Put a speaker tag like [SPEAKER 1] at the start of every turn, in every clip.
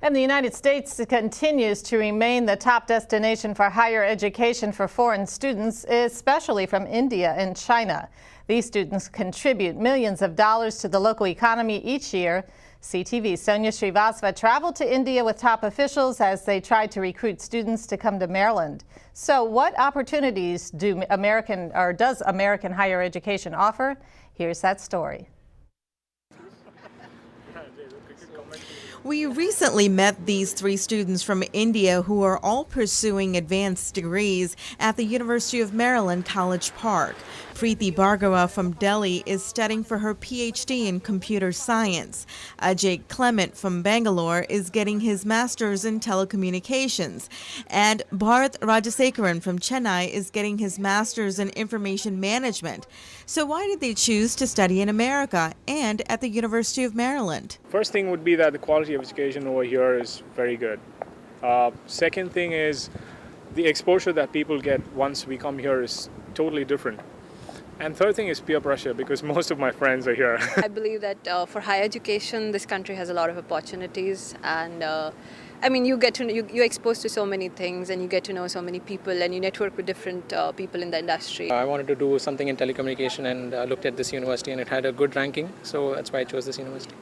[SPEAKER 1] And the United States continues to remain the top destination for higher education for foreign students, especially from India and China. These students contribute millions of dollars to the local economy each year. CTV's Sonia Srivastava traveled to India with top officials as they tried to recruit students to come to Maryland. So what opportunities does American higher education offer? Here's that story.
[SPEAKER 2] We recently met these three students from India who are all pursuing advanced degrees at the University of Maryland, College Park. Preeti Bhargava from Delhi is studying for her PhD in computer science. Ajay Clement from Bangalore is getting his master's in telecommunications. And Bharat Rajasekaran from Chennai is getting his master's in information management. So why did they choose to study in America and at the University of Maryland?
[SPEAKER 3] First thing would be that the quality of education over here is very good. Second thing is the exposure that people get once we come here is totally different. And third thing is peer pressure, because most of my friends are here.
[SPEAKER 4] I believe that for higher education, this country has a lot of opportunities, and I mean, you're exposed to so many things, and you get to know so many people, and you network with different people in the industry.
[SPEAKER 5] I wanted to do something in telecommunication and looked at this university, and it had a good ranking, so that's why I chose this university.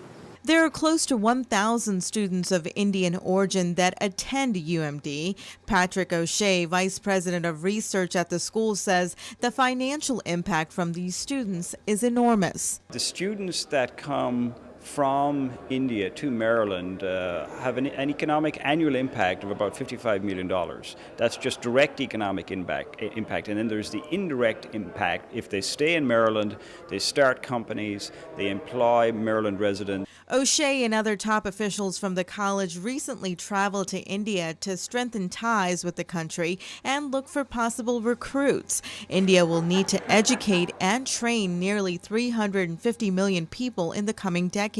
[SPEAKER 2] There are close to 1,000 students of Indian origin that attend UMD. Patrick O'Shea, Vice President of Research at the school, says the financial impact from these students is enormous.
[SPEAKER 6] The students that come from India to Maryland have an economic annual impact of about $55 million. That's just direct economic impact. And then there's the indirect impact. If they stay in Maryland, they start companies, they employ Maryland residents.
[SPEAKER 2] O'Shea and other top officials from the college recently traveled to India to strengthen ties with the country and look for possible recruits. India will need to educate and train nearly 350 million people in the coming decade.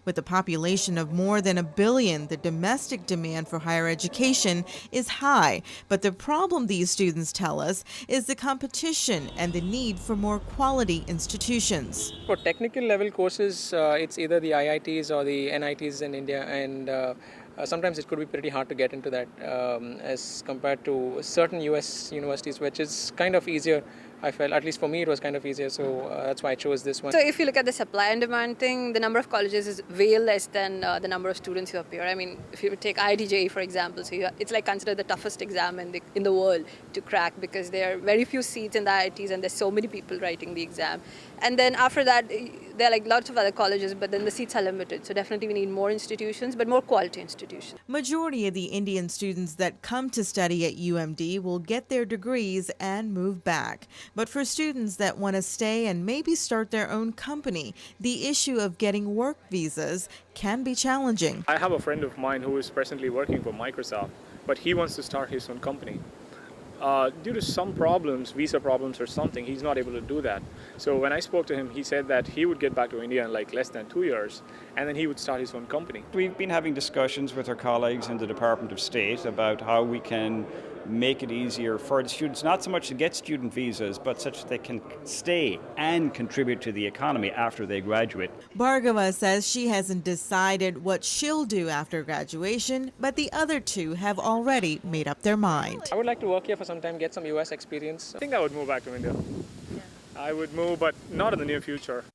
[SPEAKER 2] With a population of more than 1 billion, the domestic demand for higher education is high. But the problem, these students tell us, is the competition and the need for more quality institutions.
[SPEAKER 5] For technical level courses, it's either the IITs or the NITs in India, and sometimes it could be pretty hard to get into that as compared to certain US universities, which is kind of easier. I felt, at least for me, it was kind of easier, so that's why I chose this one.
[SPEAKER 4] So if you look at the supply and demand thing, the number of colleges is way less than the number of students who appear. I mean, if you take IIT-JEE, for example, so it's like considered the toughest exam in the world to crack, because there are very few seats in the IITs and there's so many people writing the exam. And then after that, there are like lots of other colleges, but then the seats are limited. So definitely we need more institutions, but more quality institutions.
[SPEAKER 2] Majority of the Indian students that come to study at UMD will get their degrees and move back. But for students that want to stay and maybe start their own company, the issue of getting work visas can be challenging.
[SPEAKER 3] I have a friend of mine who is presently working for Microsoft, but he wants to start his own company. Due to some problems, visa problems or something, he's not able to do that. So when I spoke to him, he said that he would get back to India in like less than 2 years, and then he would start his own company.
[SPEAKER 6] We've been having discussions with our colleagues in the Department of State about how we can make it easier for the students, not so much to get student visas, but such that they can stay and contribute to the economy after they graduate.
[SPEAKER 2] Bhargava says she hasn't decided what she'll do after graduation, but the other two have already made up their mind.
[SPEAKER 5] I would like to work here for some time, get some US experience.
[SPEAKER 3] I think I would move back to India. I would move, but not in the near future.